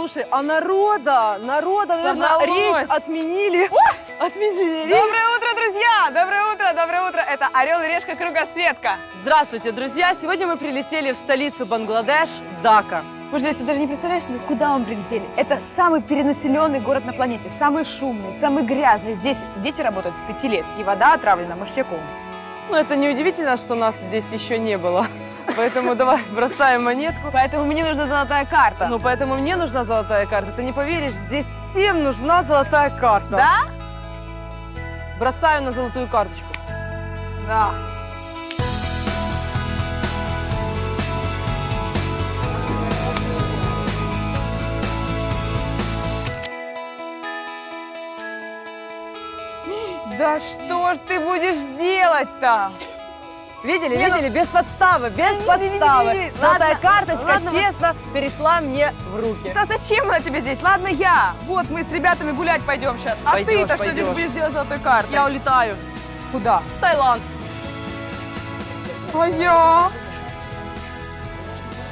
Слушай, а народа, наверное, рейс отменили. Отменили рейс. Доброе утро, друзья! Доброе утро! Это «Орел и решка. Кругосветка». Здравствуйте, друзья! Сегодня мы прилетели в столицу Бангладеш, Дака. Боже, ты даже не представляешь себе, куда мы прилетели. Это самый перенаселенный город на планете, самый шумный, самый грязный. Здесь дети работают с 5 лет, и вода отравлена мышьяком. Ну, это неудивительно, что нас здесь еще не было. Поэтому давай бросаем монетку. Поэтому мне нужна золотая карта. Ну, поэтому мне нужна золотая карта. Ты не поверишь, здесь всем нужна золотая карта. Да? Бросаю на золотую карточку. Да. Да что ж ты будешь делать-то? Видели? Без подставы, без подставы. Золотая карточка, честно, перешла мне в руки. Да зачем она тебе здесь? Ладно, я. Вот мы с ребятами гулять пойдем сейчас. А ты-то что здесь будешь делать с золотой картой? Я улетаю. Куда? В Таиланд.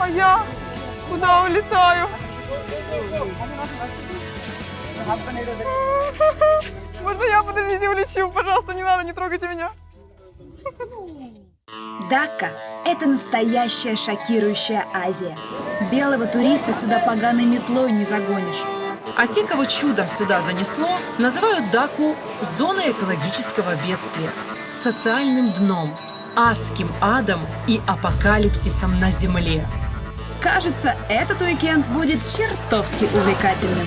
А я? Куда улетаю? Можно я, подождите, улечу? Пожалуйста, не надо, не трогайте меня. Дака – это настоящая шокирующая Азия. Белого туриста сюда поганой метлой не загонишь. А те, кого чудом сюда занесло, называют Даку зоной экологического бедствия, с социальным дном, адским адом и апокалипсисом на земле. Кажется, этот уикенд будет чертовски увлекательным.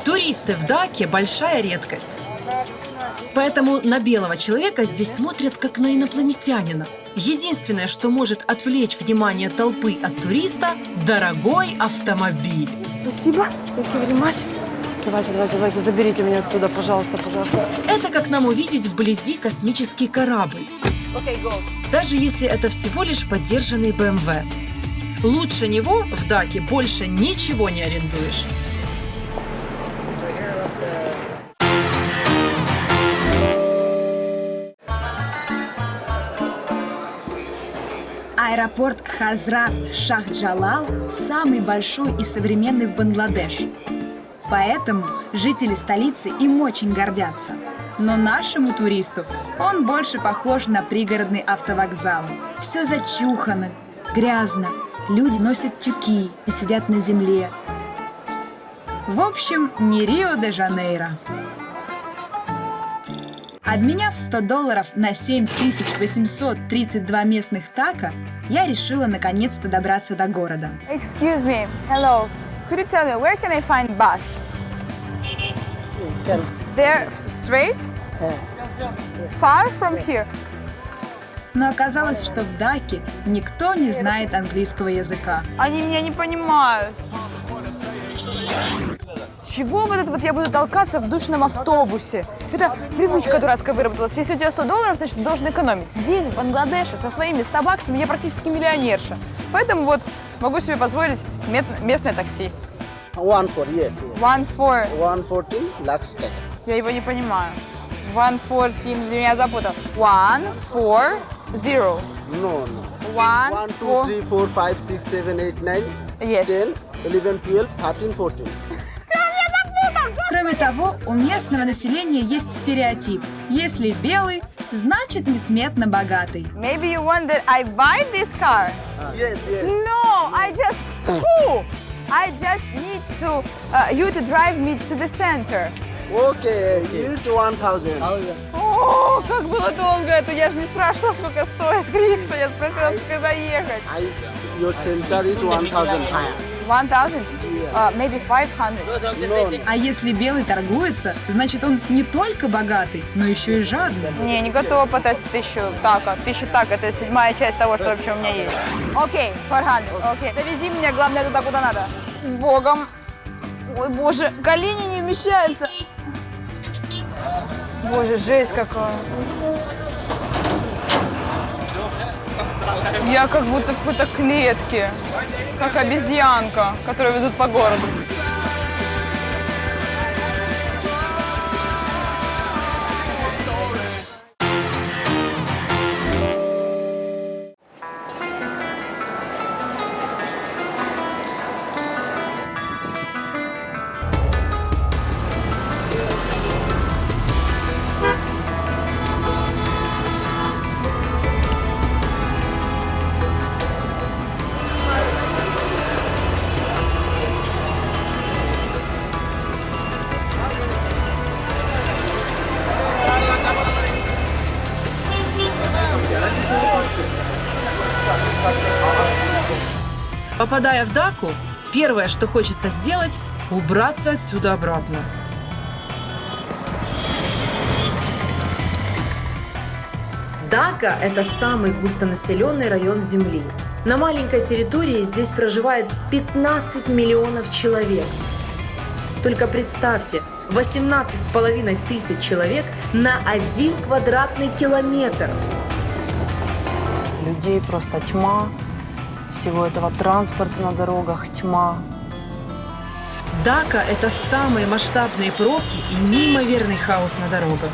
Туристы в Даке – большая редкость. Поэтому на белого человека здесь смотрят как на инопланетянина. Единственное, что может отвлечь внимание толпы от туриста – дорогой автомобиль. Спасибо. Thank you very much. Давайте, заберите меня отсюда, пожалуйста. Это как нам увидеть вблизи космический корабль. Даже если это всего лишь подержанный BMW. Лучше него в Даке больше ничего не арендуешь. Аэропорт Хазрат Шах-Джалал самый большой и современный в Бангладеш. Поэтому жители столицы им очень гордятся. Но нашему туристу он больше похож на пригородный автовокзал. Все зачухано, грязно, люди носят тюки и сидят на земле. В общем, не Рио-де-Жанейро. Обменяв $100 на 7832 местных така, я решила наконец-то добраться до города. Excuse me. Hello. Could you tell me where can I find bus? There straight? Far from here? Но оказалось, что в Даке никто не знает английского языка. Они меня не понимают. Чего вот я буду толкаться в душном автобусе? Это привычка дурацкая выработалась. Если у тебя $100, значит, ты должен экономить. Здесь, в Бангладеше, со своими 100 баксами я практически миллионерша. Поэтому вот могу себе позволить местное такси. 1-4, yes. 1-4. 114 lakhs take. Я его не понимаю. 1-14, ты меня запутал. 1-4-0. No. 1-4. 1, 2, 3, 4, 5, 6, 7, 8, 9, Yes. 10, 11, 12, 13, 14. Кроме того, у местного населения есть стереотип. Если белый, значит несметно богатый. Maybe you want that I buy this car? Yes. No, I just need to you to drive me to the center. Okay, it's 1000. О, как было долго это! Я же не спрашивала, сколько стоит Грикша. Я спросила, сколько доехать. Your center is 1000 higher. 1000? Maybe 500. No. А если белый торгуется, значит он не только богатый, но еще и жадный. Не готова потратить 1000 така. 1000 так, это 7-я часть того, что вообще у меня есть. Окей, 400, окей. Довези меня, главное, туда, куда надо. С Богом. Ой, боже, колени не вмещаются. Боже, жесть какая. Я как будто в какой-то клетке, как обезьянка, которую везут по городу. Попадая в Даку, первое, что хочется сделать – убраться отсюда обратно. Дака – это самый густонаселенный район Земли. На маленькой территории здесь проживает 15 миллионов человек. Только представьте, 18,5 тысяч человек на 1 квадратный километр. Людей просто тьма. Всего этого транспорта на дорогах тьма. Дака – это самые масштабные пробки и неимоверный хаос на дорогах.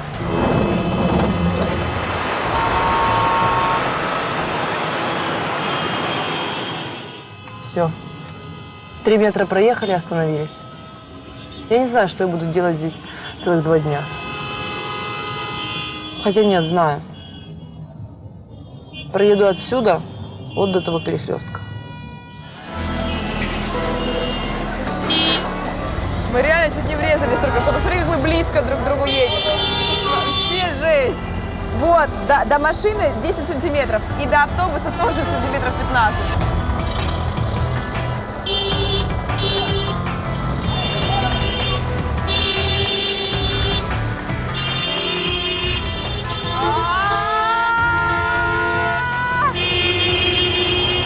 Все. 3 метра проехали, остановились. Я не знаю, что я буду делать здесь целых 2 дня. Хотя нет, знаю. Проеду отсюда вот до того перекрестка. Мы реально чуть не врезались только что. Посмотри, как мы близко друг к другу едем. Вообще жесть. Вот, до машины 10 сантиметров. И до автобуса тоже сантиметров 15.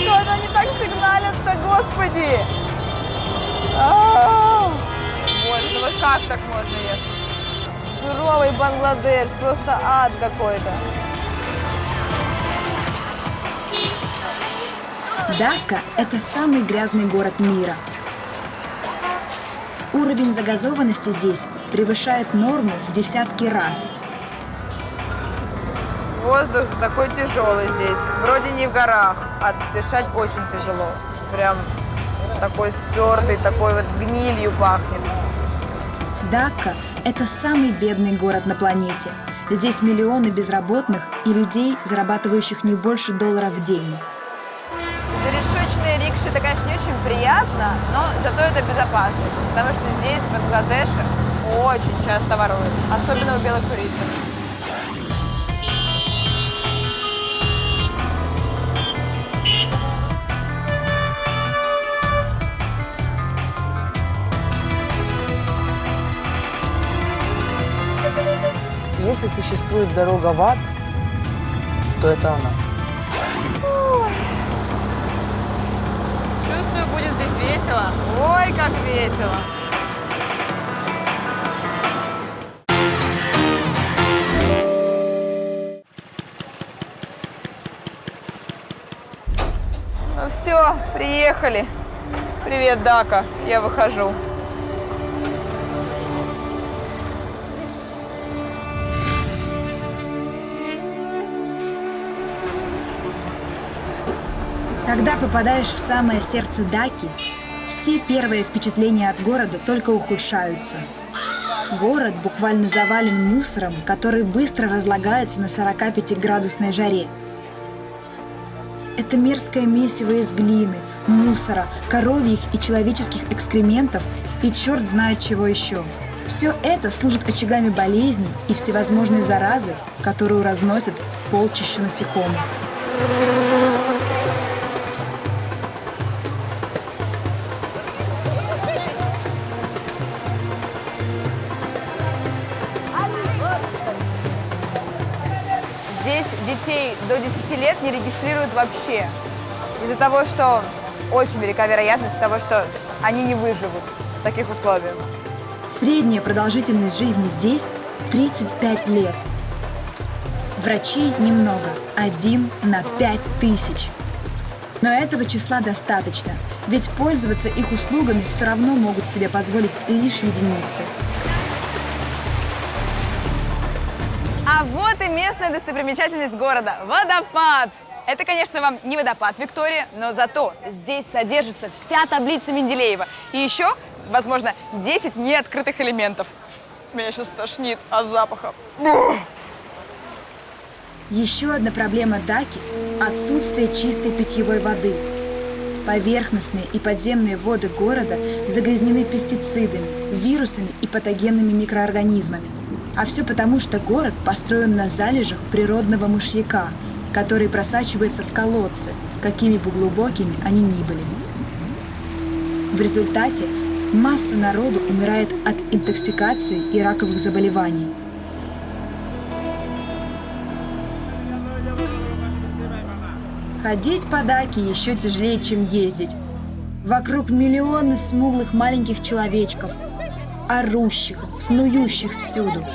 Что-то они так сигналят-то, господи! Боже, ну вот как так можно ехать? Суровый Бангладеш, просто ад какой-то. Дака – это самый грязный город мира. Уровень загазованности здесь превышает норму в десятки раз. Воздух такой тяжелый здесь. Вроде не в горах, а дышать очень тяжело. Прям такой спертый, такой вот гнилью пахнет. Дака – это самый бедный город на планете. Здесь миллионы безработных и людей, зарабатывающих не больше $1 в день. Зарешочные рикши – это, конечно, не очень приятно, но зато это безопасность. Потому что здесь, в Бангладеше, очень часто воруют. Особенно у белых туристов. Если существует дорога в ад, то это она. Чувствую, будет здесь весело. Ой, как весело. Ну все, приехали. Привет, Дака. Я выхожу. Когда попадаешь в самое сердце Даки, все первые впечатления от города только ухудшаются. Город буквально завален мусором, который быстро разлагается на 45-градусной жаре. Это мерзкое месиво из глины, мусора, коровьих и человеческих экскрементов и черт знает чего еще. Все это служит очагами болезней и всевозможной заразы, которую разносят полчища насекомых. Здесь детей до 10 лет не регистрируют вообще. Из-за того, что очень велика вероятность того, что они не выживут в таких условиях. Средняя продолжительность жизни здесь 35 лет. Врачей немного, 1 на 5000. Но этого числа достаточно, ведь пользоваться их услугами все равно могут себе позволить лишь единицы. А вот и местная достопримечательность города – водопад. Это, конечно, вам не водопад Виктория, но зато здесь содержится вся таблица Менделеева. И еще, возможно, 10 неоткрытых элементов. Меня сейчас тошнит от запаха. Еще одна проблема Даки – отсутствие чистой питьевой воды. Поверхностные и подземные воды города загрязнены пестицидами, вирусами и патогенными микроорганизмами. А все потому, что город построен на залежах природного мышьяка, который просачивается в колодцы, какими бы глубокими они ни были. В результате масса народу умирает от интоксикации и раковых заболеваний. Ходить по Даке еще тяжелее, чем ездить. Вокруг миллионы смуглых маленьких человечков, орущих, снующих всюду.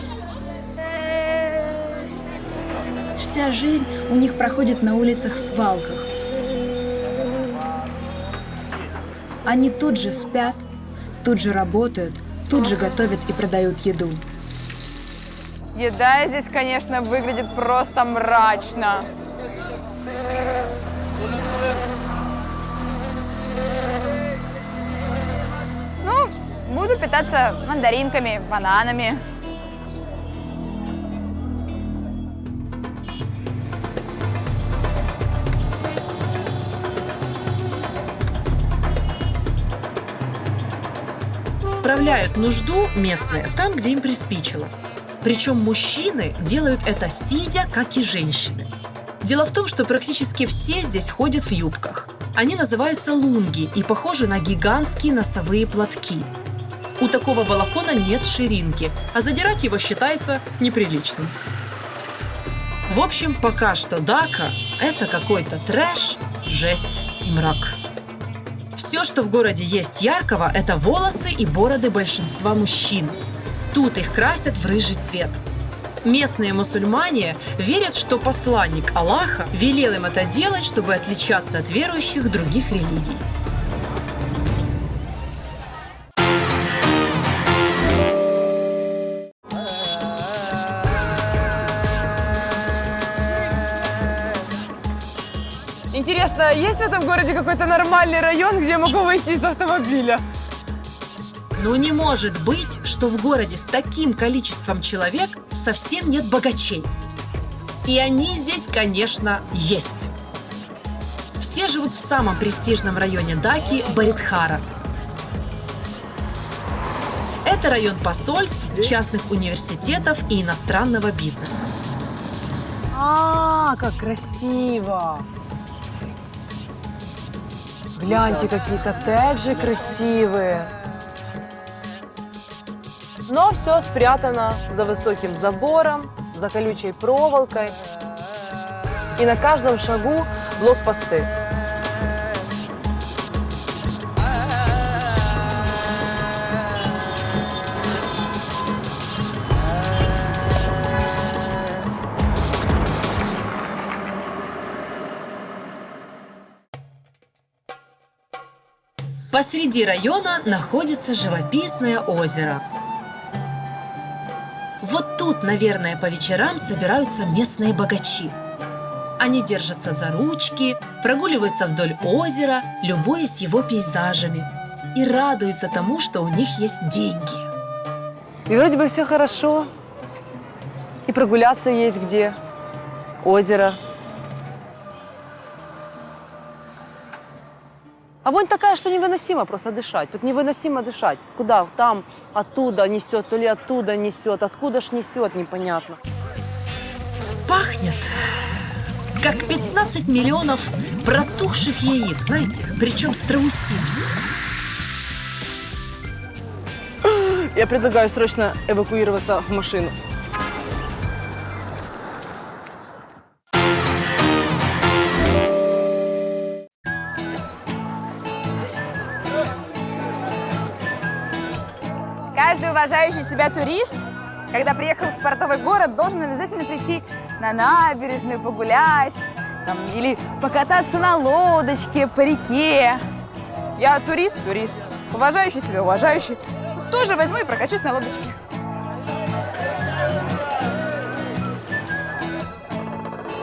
Вся жизнь у них проходит на улицах-свалках. Они тут же спят, тут же работают, тут же готовят и продают еду. Еда здесь, конечно, выглядит просто мрачно. Ну, буду питаться мандаринками, бананами. Справляют нужду местные там, где им приспичило. Причем мужчины делают это сидя, как и женщины. Дело в том, что практически все здесь ходят в юбках. Они называются лунги и похожи на гигантские носовые платки. У такого балахона нет ширинки, а задирать его считается неприличным. В общем, пока что Дака – это какой-то трэш, жесть и мрак. Все, что в городе есть яркого, это волосы и бороды большинства мужчин. Тут их красят в рыжий цвет. Местные мусульмане верят, что посланник Аллаха велел им это делать, чтобы отличаться от верующих других религий. Интересно, есть в этом городе какой-то нормальный район, где я могу выйти из автомобиля? Но не может быть, что в городе с таким количеством человек совсем нет богачей. И они здесь, конечно, есть. Все живут в самом престижном районе Даки – Баритхара. Это район посольств, частных университетов и иностранного бизнеса. Как красиво! Гляньте, какие коттеджи красивые. Но все спрятано за высоким забором, за колючей проволокой. И на каждом шагу блокпосты. Посреди района находится живописное озеро. Вот тут, наверное, по вечерам собираются местные богачи. Они держатся за ручки, прогуливаются вдоль озера, любуясь его пейзажами, и радуются тому, что у них есть деньги. И вроде бы все хорошо. И прогуляться есть где. Озеро. А вонь такая, что невыносимо просто дышать. Тут невыносимо дышать. Куда? Там, оттуда несет, то ли оттуда несет. Откуда ж несет, непонятно. Пахнет, как 15 миллионов протухших яиц, знаете, причем страусин. Я предлагаю срочно эвакуироваться в машину. Каждый уважающий себя турист, когда приехал в портовый город, должен обязательно прийти на набережную, погулять, Там, или покататься на лодочке по реке. Я турист, уважающий себя, уважающий. Тоже возьму и прокачусь на лодочке.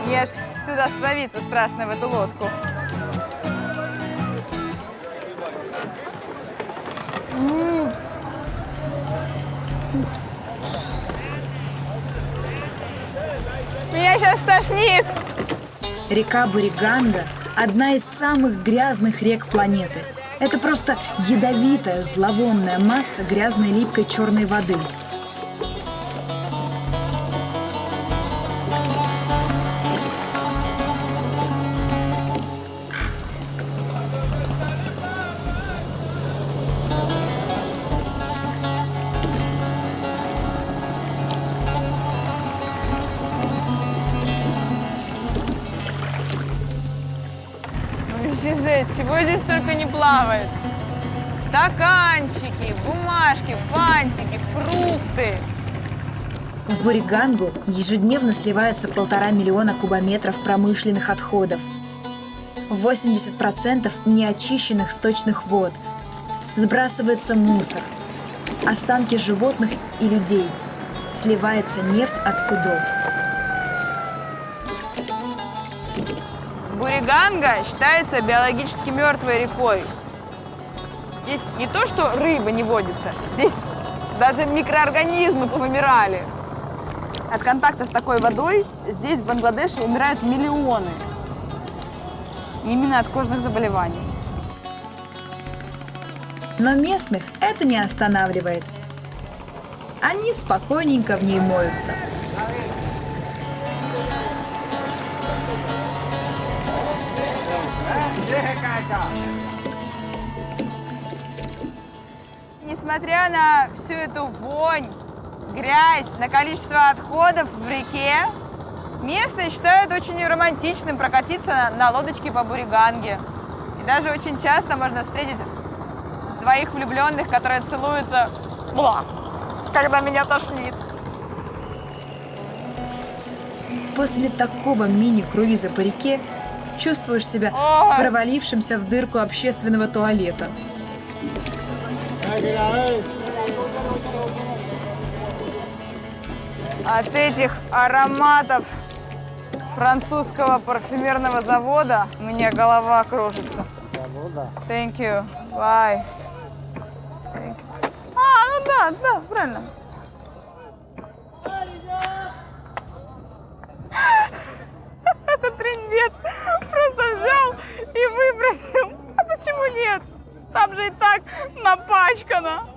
Мне аж сюда становиться страшно, в эту лодку. Меня сейчас тошнит. Река Буриганга – одна из самых грязных рек планеты. Это просто ядовитая, зловонная масса грязной липкой черной воды. Вообще жесть, чего здесь только не плавает. Стаканчики, бумажки, фантики, фрукты. В Буригангу ежедневно сливается 1,5 миллиона кубометров промышленных отходов. 80% неочищенных сточных вод. Сбрасывается мусор. Останки животных и людей. Сливается нефть от судов. Буриганга считается биологически мертвой рекой. Здесь не то, что рыба не водится, здесь даже микроорганизмы повымирали. От контакта с такой водой здесь, в Бангладеше, умирают миллионы. Именно от кожных заболеваний. Но местных это не останавливает. Они спокойненько в ней моются. Несмотря на всю эту вонь, грязь, на количество отходов в реке, местные считают очень романтичным прокатиться на лодочке по Буриганге. И даже очень часто можно встретить двоих влюбленных, которые целуются, когда меня тошнит. После такого мини-круиза по реке чувствуешь себя провалившимся в дырку общественного туалета. От этих ароматов французского парфюмерного завода у меня голова кружится. Thank you. Bye. Thank you. Ну да, правильно. Этот трындец просто взял и выбросил. А почему нет? Там же и так напачкано.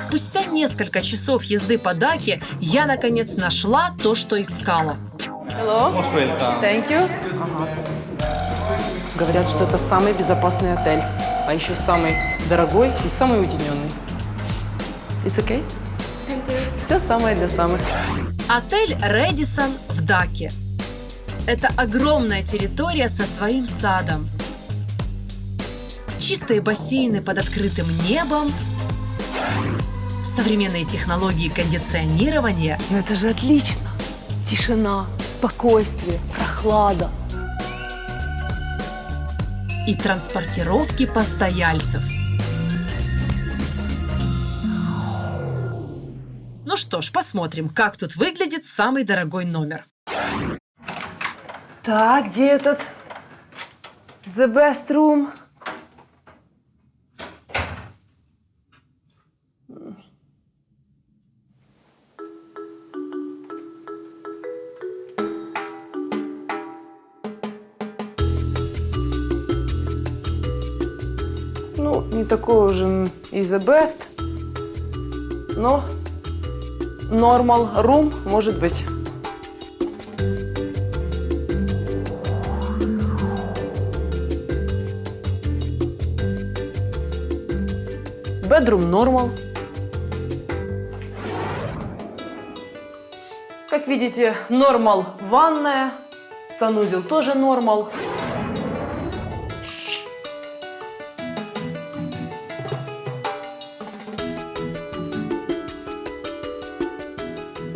Спустя несколько часов езды по Даке я, наконец, нашла то, что искала. Hello. Thank you. Говорят, что это самый безопасный отель, а еще самый дорогой и самый уединенный. It's okay? Все самое для самых. Отель «Рэдисон» в Даке. Это огромная территория со своим садом. Чистые бассейны под открытым небом, современные технологии кондиционирования. Ну это же отлично. Тишина, спокойствие, прохлада. И транспортировки постояльцев. Ну что ж, посмотрим, как тут выглядит самый дорогой номер. Так, где этот? The best room. Ну, не такой уже и the best, но normal room может быть. Bedroom normal. Как видите, нормал ванная, санузел тоже нормал.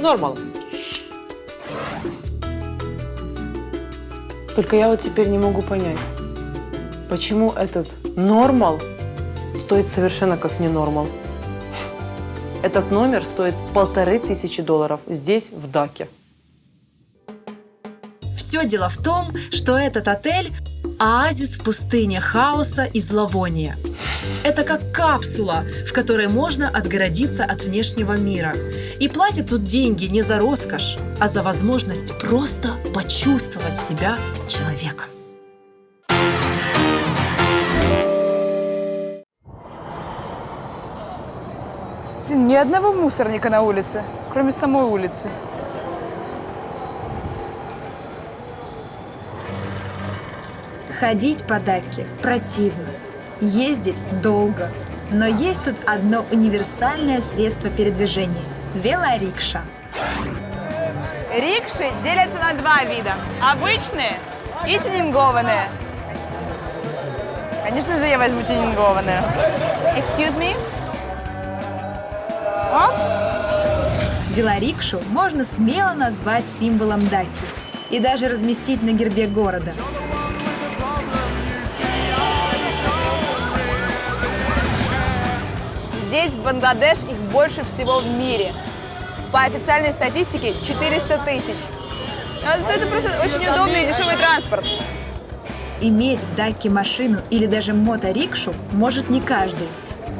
Нормал. Только я вот теперь не могу понять, почему этот нормал стоит совершенно как не нормал. Этот номер стоит $1500 здесь, в Даке. Все дело в том, что этот отель – оазис в пустыне хаоса и зловония. Это как капсула, в которой можно отгородиться от внешнего мира. И платят тут деньги не за роскошь, а за возможность просто почувствовать себя человеком. Блин, ни одного мусорника на улице, кроме самой улицы. Ходить по Дакке противно, ездить долго. Но есть тут одно универсальное средство передвижения – велорикша. Рикши делятся на два вида. Обычные и тюнингованные. Конечно же, я возьму тюнингованную. Excuse me? Велорикшу можно смело назвать символом Дакки и даже разместить на гербе города. Здесь, в Бангладеш, их больше всего в мире. По официальной статистике 400 тысяч. Это просто очень удобный и дешевый транспорт. Иметь в Дакке машину или даже моторикшу может не каждый.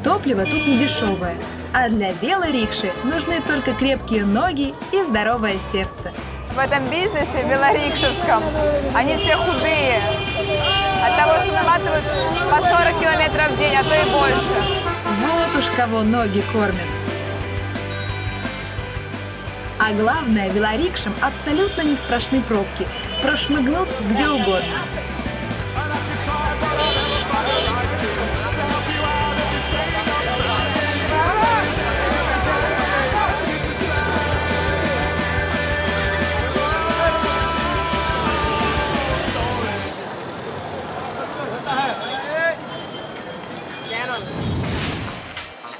Топливо тут не дешевое, а для велорикши нужны только крепкие ноги и здоровое сердце. В этом бизнесе велорикшевском они все худые. От того, что наматывают по 40 километров в день, а то и больше. Вот уж кого ноги кормят. А главное, велорикшам абсолютно не страшны пробки. Прошмыгнут где угодно.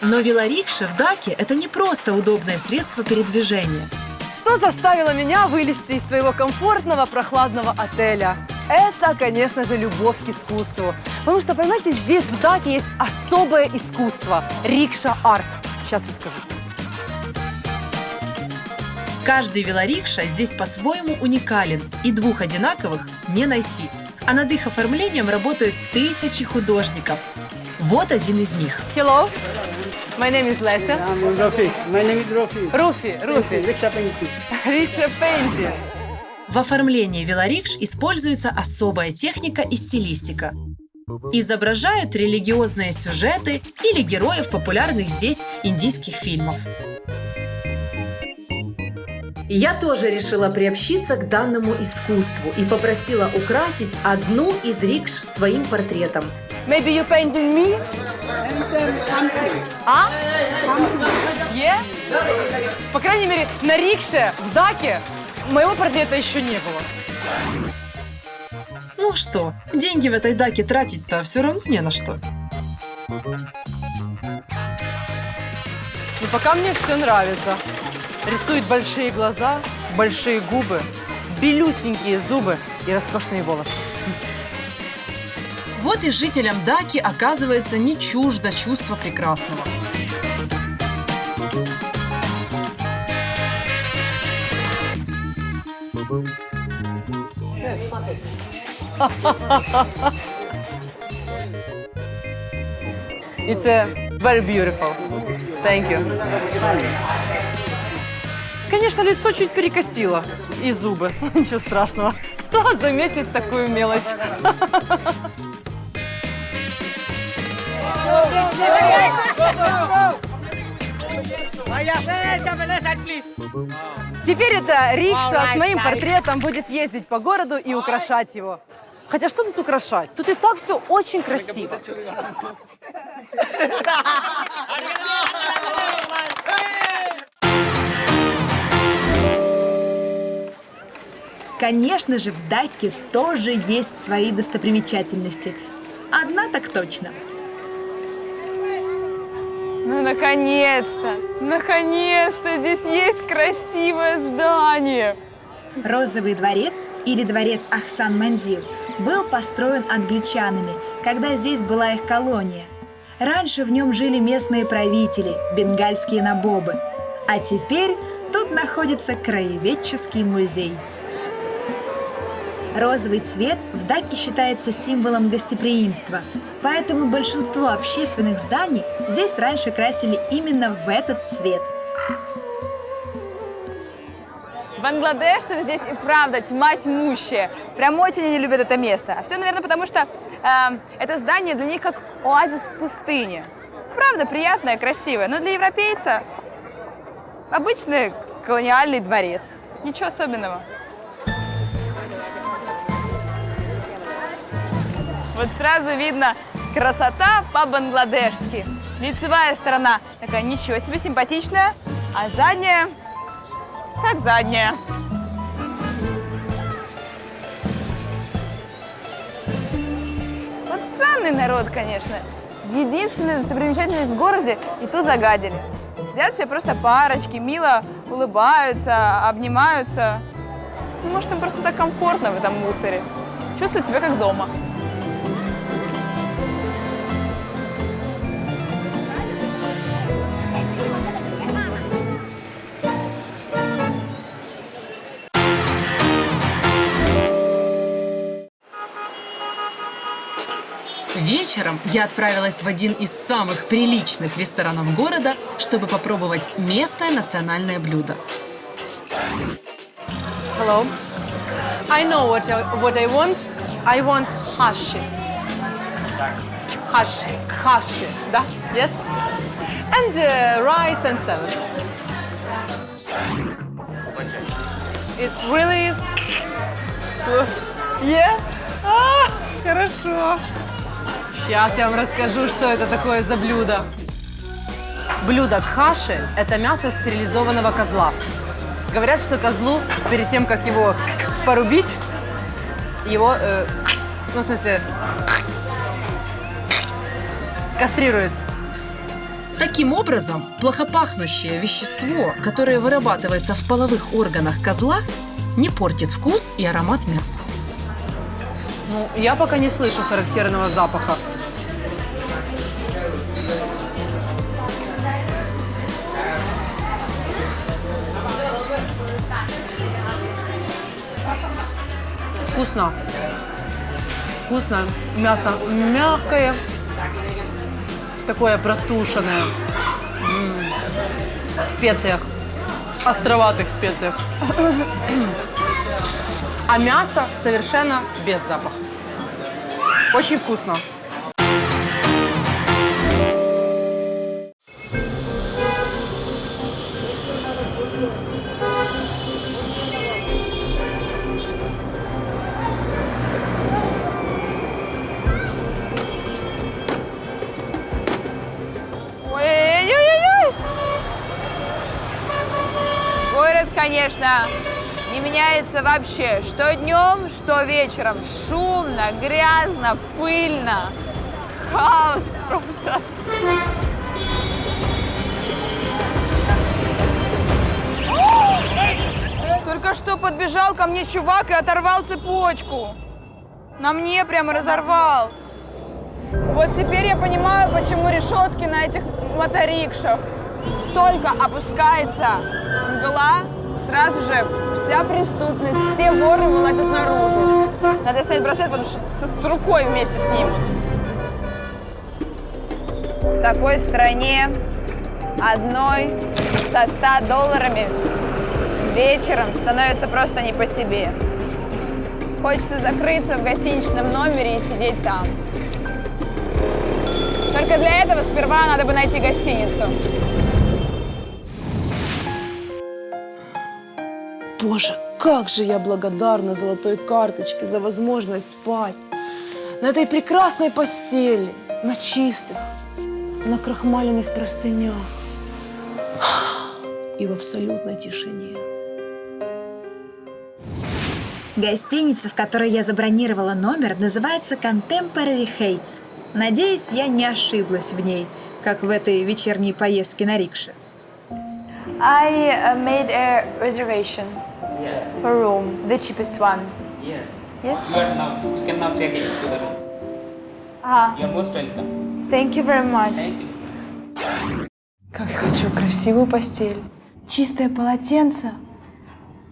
Но велорикша в Даке – это не просто удобное средство передвижения. Что заставило меня вылезти из своего комфортного прохладного отеля? Это, конечно же, любовь к искусству. Потому что, понимаете, здесь в Даке есть особое искусство – рикша-арт. Сейчас расскажу. Каждый велорикша здесь по-своему уникален, и двух одинаковых не найти. А над их оформлением работают тысячи художников. Вот один из них. Hello, my name is Lesia. I'm Rafi. My name is Rafi. Руфи. Rickshaw painting. Рича Пенти. В оформлении велорикш используется особая техника и стилистика. Изображают религиозные сюжеты или героев популярных здесь индийских фильмов. Я тоже решила приобщиться к данному искусству и попросила украсить одну из рикш своим портретом. Maybe you painting me? А? Yeah? По крайней мере, на рикше в Даке моего портрета еще не было. Ну что, деньги в этой Даке тратить-то все равно не на что. Но пока мне все нравится. Рисует большие глаза, большие губы, белюсенькие зубы и роскошные волосы. Вот и жителям Даки, оказывается, не чуждо чувство прекрасного. It's very beautiful. Thank you. Конечно, лицо чуть перекосило. И зубы. Ничего страшного. Кто заметит такую мелочь? Теперь эта рикша с моим портретом будет ездить по городу и украшать его. Хотя что тут украшать? Тут и так все очень красиво. конечно же, в Дакке тоже есть свои достопримечательности. Одна так точно. Ну, наконец-то! Наконец-то здесь есть красивое здание! Розовый дворец, или дворец Ахсан-Манзил, был построен англичанами, когда здесь была их колония. Раньше в нем жили местные правители, бенгальские набобы. А теперь тут находится краеведческий музей. Розовый цвет в Дакке считается символом гостеприимства, поэтому большинство общественных зданий здесь раньше красили именно в этот цвет. Бангладешцев здесь и правда тьма тьмущая. Прям очень они любят это место. А все, наверное, потому что это здание для них как оазис в пустыне. Правда, приятное, красивое. Но для европейца обычный колониальный дворец. Ничего особенного. Вот сразу видно красота по-бангладешски. Лицевая сторона такая ничего себе симпатичная, а задняя как задняя. Вот странный народ, конечно. Единственная достопримечательность в городе, и то загадили. Сидят все просто парочки, мило улыбаются, обнимаются. Ну, может, им просто так комфортно в этом мусоре. Чувствуют себя как дома. Вечером я отправилась в один из самых приличных ресторанов города, чтобы попробовать местное национальное блюдо. Hello. I know what I want. I want hashi. Hashi, да? Yes? And rice and salad. It's really... Yes? Хорошо. Сейчас я вам расскажу, что это такое за блюдо. Блюдо кхаши – это мясо стерилизованного козла. Говорят, что козлу, перед тем, как его порубить, его, ну, в смысле, кастрируют. Таким образом, плохопахнущее вещество, которое вырабатывается в половых органах козла, не портит вкус и аромат мяса. Ну, я пока не слышу характерного запаха. Вкусно. Вкусно. Мясо мягкое. Такое протушенное. В специях. Островатых специях. А мясо совершенно без запаха. Очень вкусно. Ой-ой-ой-ой! Город, конечно, не меняется вообще. Что днем, что вечером. Шумно, грязно, пыльно. Хаос просто. Только что подбежал ко мне чувак и оторвал цепочку. На мне прямо разорвал. Вот теперь я понимаю, почему решетки на этих моторикшах. Только опускается мгла, сразу же вся преступность, все воры вылазят наружу. Надо снять браслет, потому что с рукой вместе снимут. В такой стране одной со $100 вечером становится просто не по себе. Хочется закрыться в гостиничном номере и сидеть там. Только для этого сперва надо бы найти гостиницу. Боже, как же я благодарна золотой карточке за возможность спать на этой прекрасной постели, на чистых, накрахмаленных простынях и в абсолютной тишине. Гостиница, в которой я забронировала номер, называется Contemporary Heights. Надеюсь, я не ошиблась в ней, как в этой вечерней поездке на рикше. I made a reservation for room, the cheapest one. Yes. Yes? You can now check in to the room. You're most welcome. Thank you very much. Thank you. Как я хочу красивую постель, чистое полотенце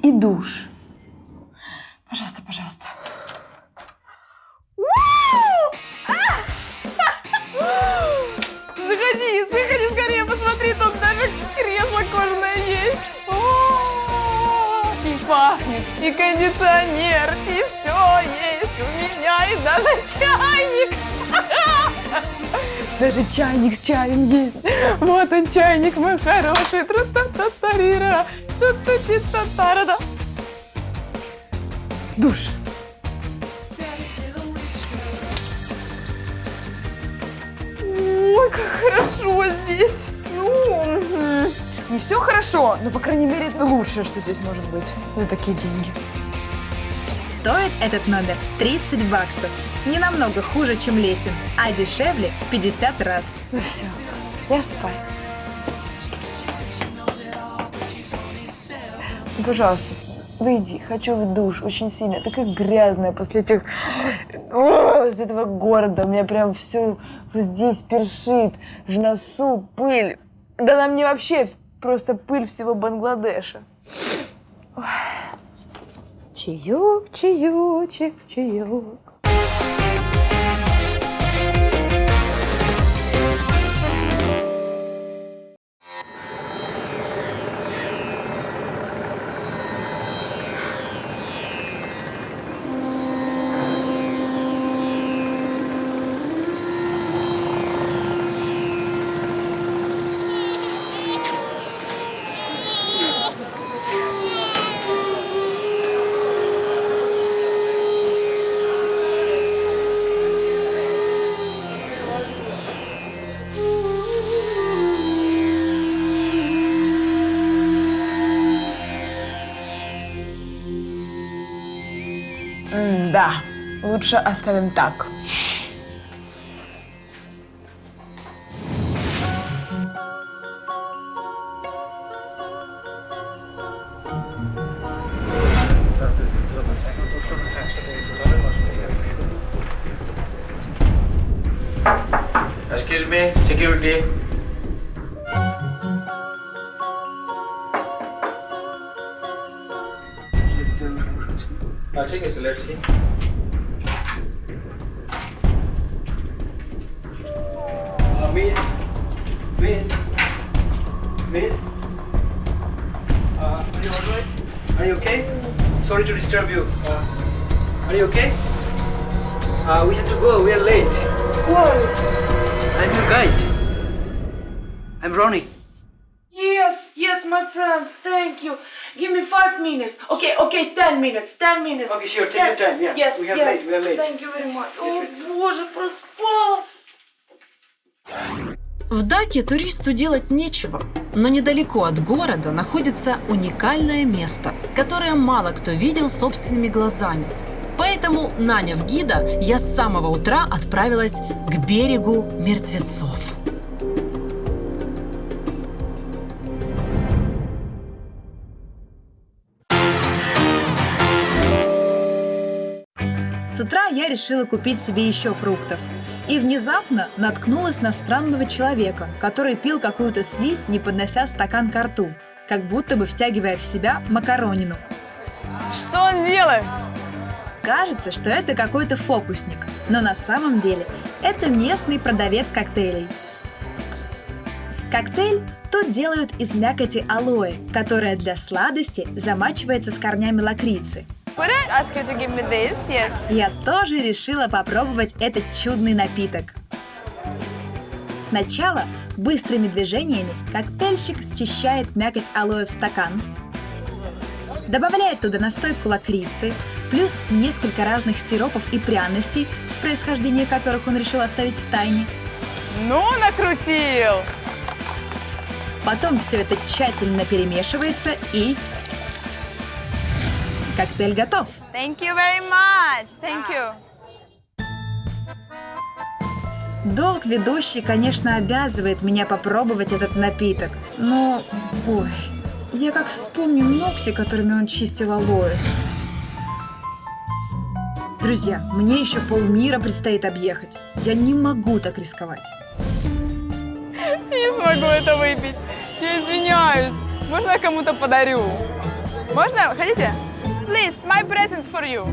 и душ. Пожалуйста, пожалуйста. Заходи, заходи скорее, посмотри, тут даже кресло кожаное есть. И пахнет, и кондиционер, и все есть у меня, и даже чайник. Даже чайник с чаем есть. Вот он, чайник мой хороший. Тра-та-та-та-ри-ра. Ту-ту-ти-та-та-ра-да. Душ. Ой, как хорошо здесь. Ну, не все хорошо, но, по крайней мере, это лучшее, что здесь может быть за такие деньги. Стоит этот номер $30. Не намного хуже, чем Лесин, а дешевле в 50 раз. Ну все, я спать. Ну, пожалуйста, выйди, хочу в душ очень сильно. Такая грязная после этих... с этого города. У меня прям все вот здесь першит, в носу пыль. Да на мне вообще просто пыль всего Бангладеша. Ой. Чаек, чаечек, чаек. Да, лучше оставим так. Excuse me, security. ঠিক আছে, let's see. Miss, are you alright? Are you okay? Sorry to disturb you. Are you okay? We have to go. We are late. Whoa. I'm your guide. I'm Ronnie. Yes, my friend, thank you. Give me 5 minutes. Okay, 10 minutes, 10 minutes. Okay, sure, take your time, yeah. Yes, We are yes, late, we are late. thank you very much. О, боже, проспала. В Даке туристу делать нечего, но недалеко от города находится уникальное место, которое мало кто видел собственными глазами. Поэтому, наняв гида, я с самого утра отправилась к берегу мертвецов. С утра я решила купить себе еще фруктов. И внезапно наткнулась на странного человека, который пил какую-то слизь, не поднося стакан ко рту, как будто бы втягивая в себя макаронину. Что он делает? Кажется, что это какой-то фокусник, но на самом деле это местный продавец коктейлей. Коктейль тут делают из мякоти алоэ, которая для сладости замачивается с корнями лакрицы. Could I ask you to give me this? Yes. Я тоже решила попробовать этот чудный напиток. Сначала быстрыми движениями коктейльщик счищает мякоть алоэ в стакан, добавляет туда настойку лакрицы, плюс несколько разных сиропов и пряностей, происхождение которых он решил оставить в тайне. Ну, накрутил! Потом все это тщательно перемешивается и... Коктейль готов. Thank you very much. Thank you. Долг ведущей, конечно, обязывает меня попробовать этот напиток. Но, ой, я как вспомню ногти, которыми он чистил алоэ. Друзья, мне еще полмира предстоит объехать. Я не могу так рисковать. Не смогу это выпить. Я извиняюсь. Можно я кому-то подарю? Можно? Хотите? Please, my present for you.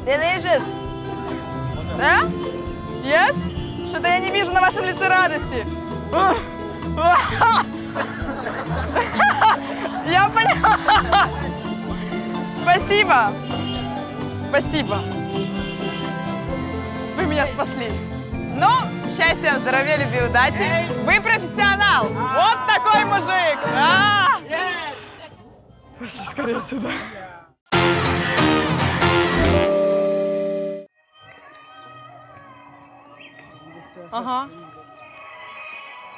Delicious. Да? Yes? Что-то я не вижу на вашем лице радости. Я поняла. Спасибо. Спасибо. Вы меня спасли. Ну, счастья, здоровья, любви, удачи. Вы профессионал. Вот такой мужик. Пошли скорее сюда. Ага.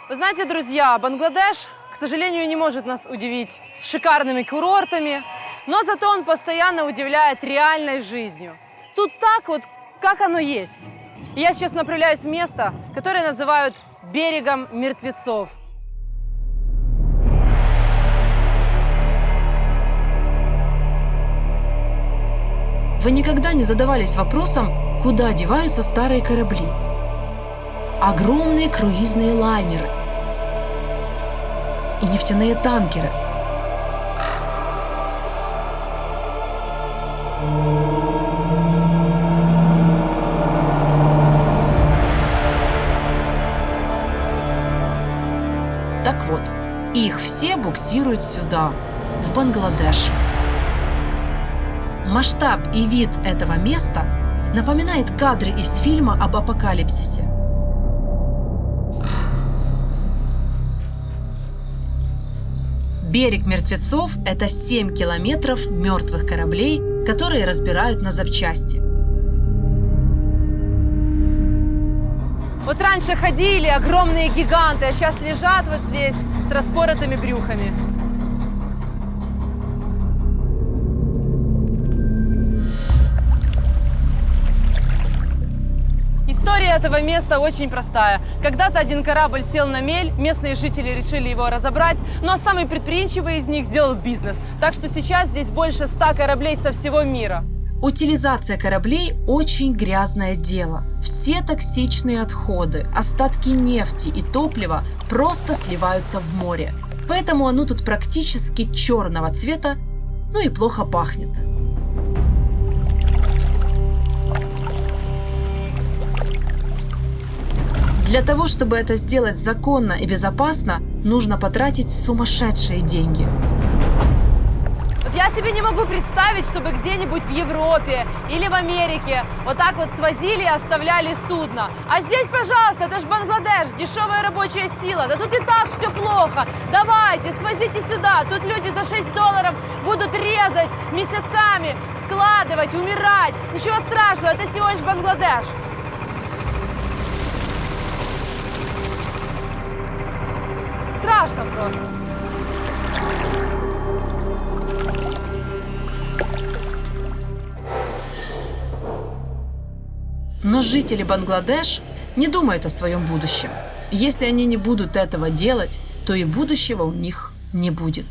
Вы знаете, друзья, Бангладеш, к сожалению, не может нас удивить шикарными курортами, но зато он постоянно удивляет реальной жизнью. Тут так вот, как оно есть. И я сейчас направляюсь в место, которое называют берегом мертвецов. Вы никогда не задавались вопросом, куда деваются старые корабли? Огромные круизные лайнеры и нефтяные танкеры. Так вот, их все буксируют сюда, в Бангладеш. Масштаб и вид этого места напоминает кадры из фильма об апокалипсисе. Берег мертвецов – это 7 километров мертвых кораблей, которые разбирают на запчасти. Вот раньше ходили огромные гиганты, а сейчас лежат вот здесь с распоротыми брюхами. История этого места очень простая. Когда-то один корабль сел на мель, местные жители решили его разобрать, но самый предприимчивый из них сделал бизнес. Так что сейчас здесь больше 100 кораблей со всего мира. Утилизация кораблей – очень грязное дело. Все токсичные отходы, остатки нефти и топлива просто сливаются в море. Поэтому оно тут практически черного цвета, ну и плохо пахнет. Для того, чтобы это сделать законно и безопасно, нужно потратить сумасшедшие деньги. Вот я себе не могу представить, чтобы где-нибудь в Европе или в Америке вот так вот свозили и оставляли судно. А здесь, пожалуйста, это же Бангладеш, дешевая рабочая сила. Да тут и так все плохо. Давайте, свозите сюда. Тут люди за $6 будут резать месяцами, складывать, умирать. Ничего страшного, это всего лишь Бангладеш. Страшно просто. Но жители Бангладеш не думают о своем будущем. Если они не будут этого делать, то и будущего у них не будет.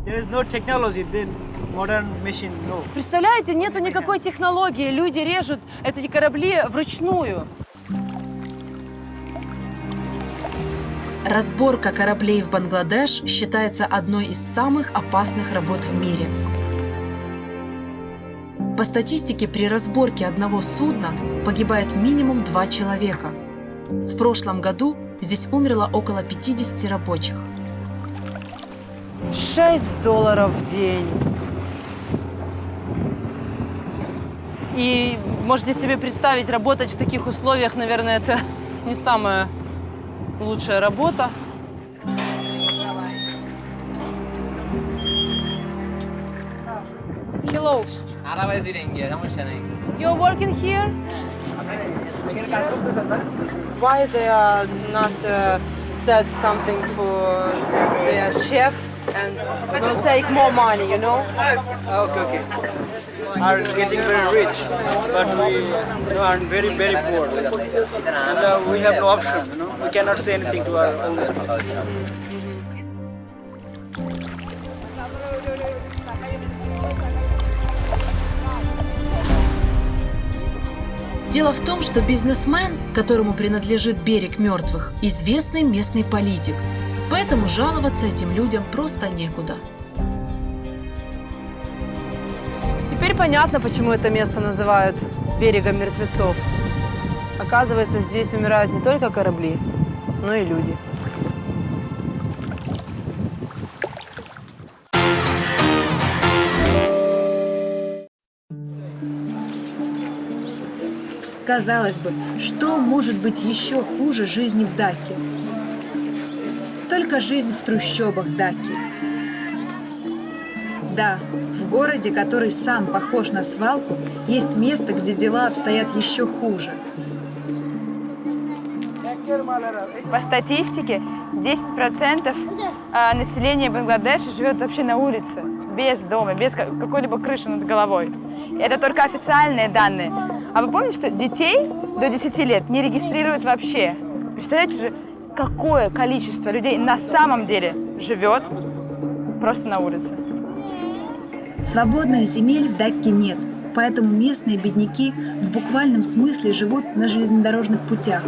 There is no technology, then modern machine, no. Представляете, нету никакой технологии. Люди режут эти корабли вручную. Разборка кораблей в Бангладеш считается одной из самых опасных работ в мире. По статистике, при разборке одного судна погибает минимум 2 человека. В прошлом году здесь умерло около 50 рабочих. $6 в день. И можете себе представить, работать в таких условиях, наверное, это не самая лучшая работа. Hello. You're working here? Why they are not set something for their chef and will take more money, you know? Okay. Are getting very rich, but we are very, very poor. And we have no option, you know. We cannot say anything to our owner. Дело в том, что бизнесмен, которому принадлежит берег мертвых, известный местный политик. Поэтому жаловаться этим людям просто некуда. Теперь понятно, почему это место называют берегом мертвецов. Оказывается, здесь умирают не только корабли, но и люди. Казалось бы, что может быть еще хуже жизни в Даке? Только жизнь в трущобах Даки. Да, в городе, который сам похож на свалку, есть место, где дела обстоят еще хуже. По статистике, 10% населения Бангладеша живет вообще на улице, без дома, без какой-либо крыши над головой. Это только официальные данные. А вы помните, что детей до 10 лет не регистрируют вообще? Представляете же, какое количество людей на самом деле живет просто на улице? Свободных земель в Дакке нет, поэтому местные бедняки в буквальном смысле живут на железнодорожных путях.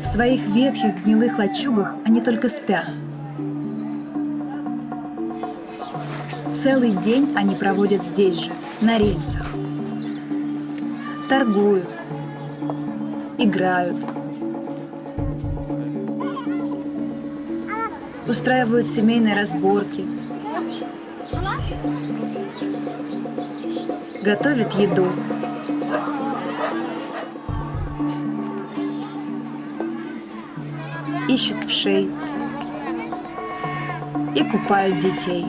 В своих ветхих гнилых лачугах они только спят. Целый день они проводят здесь же, на рельсах. Торгуют, играют, устраивают семейные разборки, готовят еду. Ищут вшей и купают детей.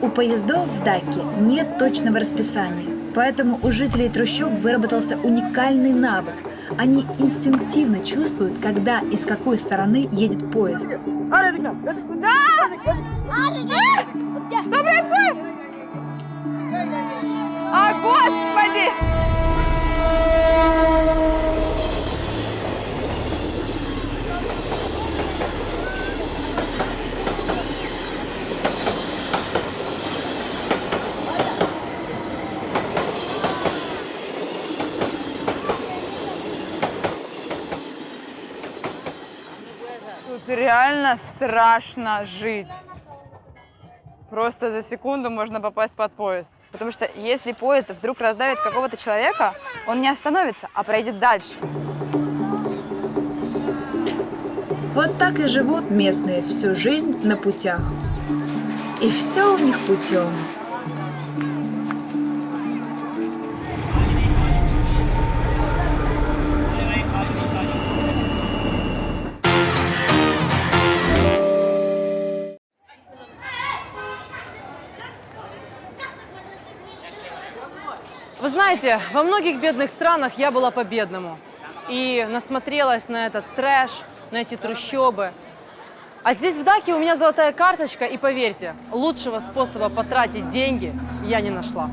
У поездов в Даке нет точного расписания, поэтому у жителей трущоб выработался уникальный навык. Они инстинктивно чувствуют, когда и с какой стороны едет поезд. Куда? Что происходит? А, Господи! Тут реально страшно жить. Просто за секунду можно попасть под поезд. Потому что если поезд вдруг раздавит какого-то человека, он не остановится, а проедет дальше. Вот так и живут местные всю жизнь на путях. И все у них путем. Вы знаете, во многих бедных странах я была по-бедному. И насмотрелась на этот трэш, на эти трущобы. А здесь, в Даке, у меня золотая карточка, и поверьте, лучшего способа потратить деньги я не нашла.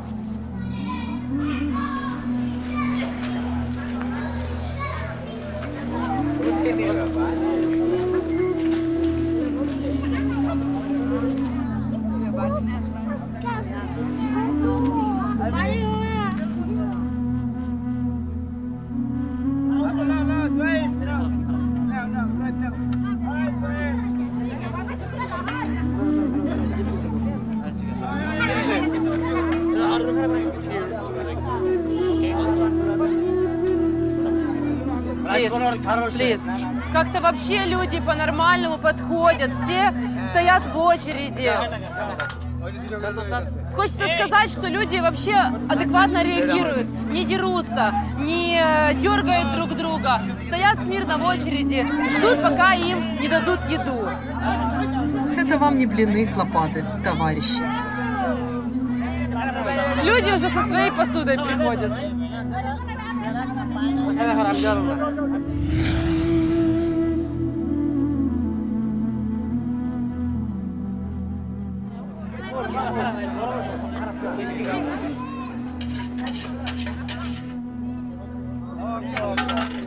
Плиз. Как-то вообще люди по-нормальному подходят, все стоят в очереди. Хочется сказать, что люди вообще адекватно реагируют, не дерутся, не дергают друг друга, стоят смирно в очереди, ждут, пока им не дадут еду. Это вам не блины с лопаты, товарищи. Люди уже со своей посудой приходят.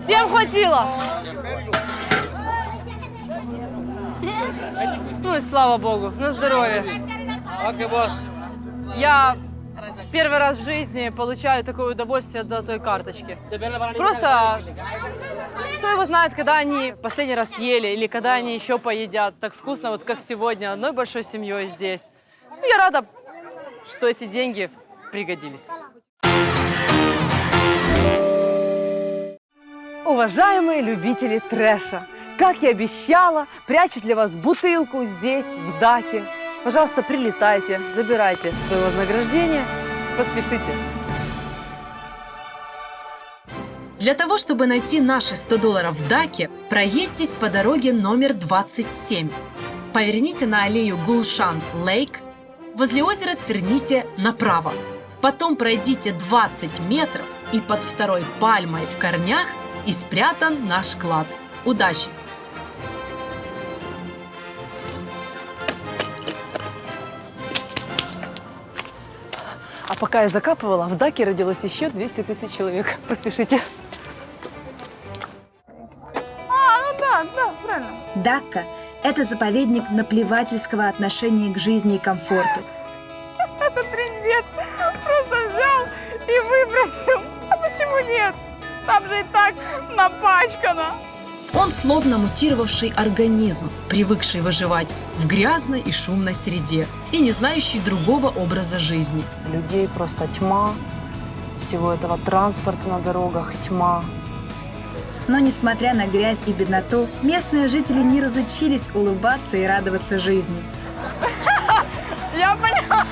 Всем хватило? Ну и слава богу, на здоровье. Okay, boss. Я первый раз в жизни получаю такое удовольствие от золотой карточки. Просто кто его знает, когда они последний раз ели или когда они еще поедят так вкусно, вот как сегодня, одной большой семьей здесь. Ну, я рада, что эти деньги пригодились. Уважаемые любители трэша, как и обещала, прячу для вас бутылку здесь, в Даке. Пожалуйста, прилетайте, забирайте свое вознаграждение, поспешите. Для того, чтобы найти наши $100 в Даке, проедьтесь по дороге номер 27. Поверните на аллею Гулшан-Лейк. Возле озера сверните направо. Потом пройдите 20 метров, и под второй пальмой в корнях и спрятан наш клад. Удачи! А пока я закапывала, в Даке родилось еще 200 000 человек. Поспешите. Да, правильно. Дакка – это заповедник наплевательского отношения к жизни и комфорту. Это трындец. Просто взял и выбросил. А почему нет? Там же и так напачкано. Он словно мутировавший организм, привыкший выживать в грязной и шумной среде и не знающий другого образа жизни. Людей просто тьма, всего этого транспорта на дорогах тьма. Но, несмотря на грязь и бедноту, местные жители не разучились улыбаться и радоваться жизни. Я поняла.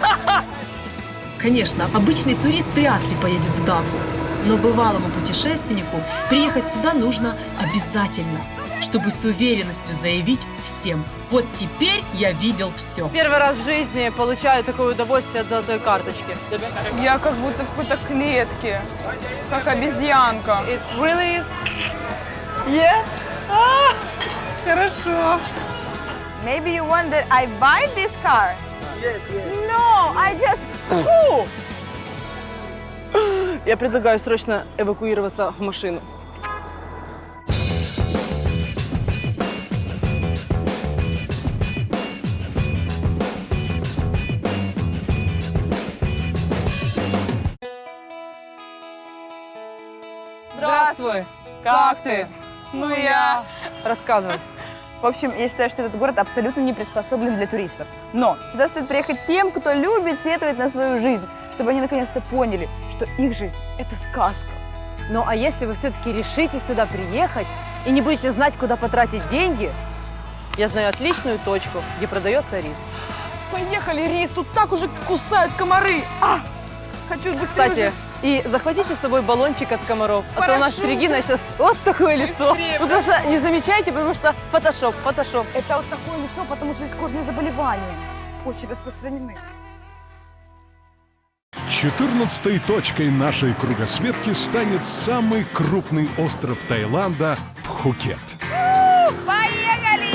Конечно, обычный турист вряд ли поедет в Даку, но бывалому путешественнику приехать сюда нужно обязательно, чтобы с уверенностью заявить всем: вот теперь я видел все. Первый раз в жизни получаю такое удовольствие от золотой карточки. Я как будто в какой-то клетке, как обезьянка. It's really... Yes? А, хорошо. Maybe you want that I buy this car? Yes. No, I just... Фу! Я предлагаю срочно эвакуироваться в машину. Здравствуй! Как ты? Ну я... Рассказывай. В общем, я считаю, что этот город абсолютно не приспособлен для туристов. Но сюда стоит приехать тем, кто любит сетовать на свою жизнь, чтобы они наконец-то поняли, что их жизнь – это сказка. Ну а если вы все-таки решите сюда приехать и не будете знать, куда потратить деньги, я знаю отличную точку, где продается рис. Поехали, Рис, тут так уже кусают комары. Хочу быстрее. Кстати, и захватите с собой баллончик от комаров, а то у нас с Парашют. Региной сейчас вот такое лицо. Быстрее, Вы просто не замечаете, потому что фотошоп. Это вот такое лицо, потому что здесь кожные заболевания очень распространены. 14-й точкой нашей кругосветки станет самый крупный остров Таиланда – Пхукет. Поехали!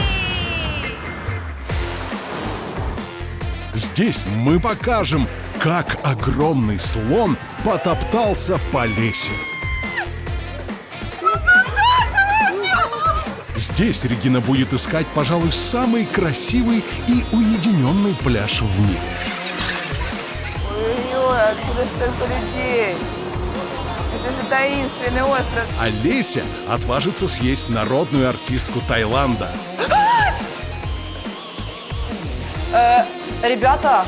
Здесь мы покажем, как огромный слон потоптался по лесе. Здесь Регина будет искать, пожалуй, самый красивый и уединенный пляж в мире. Ой-ой, откуда столько людей? Это же таинственный остров. А Леся отважится съесть народную артистку Таиланда. Ребята,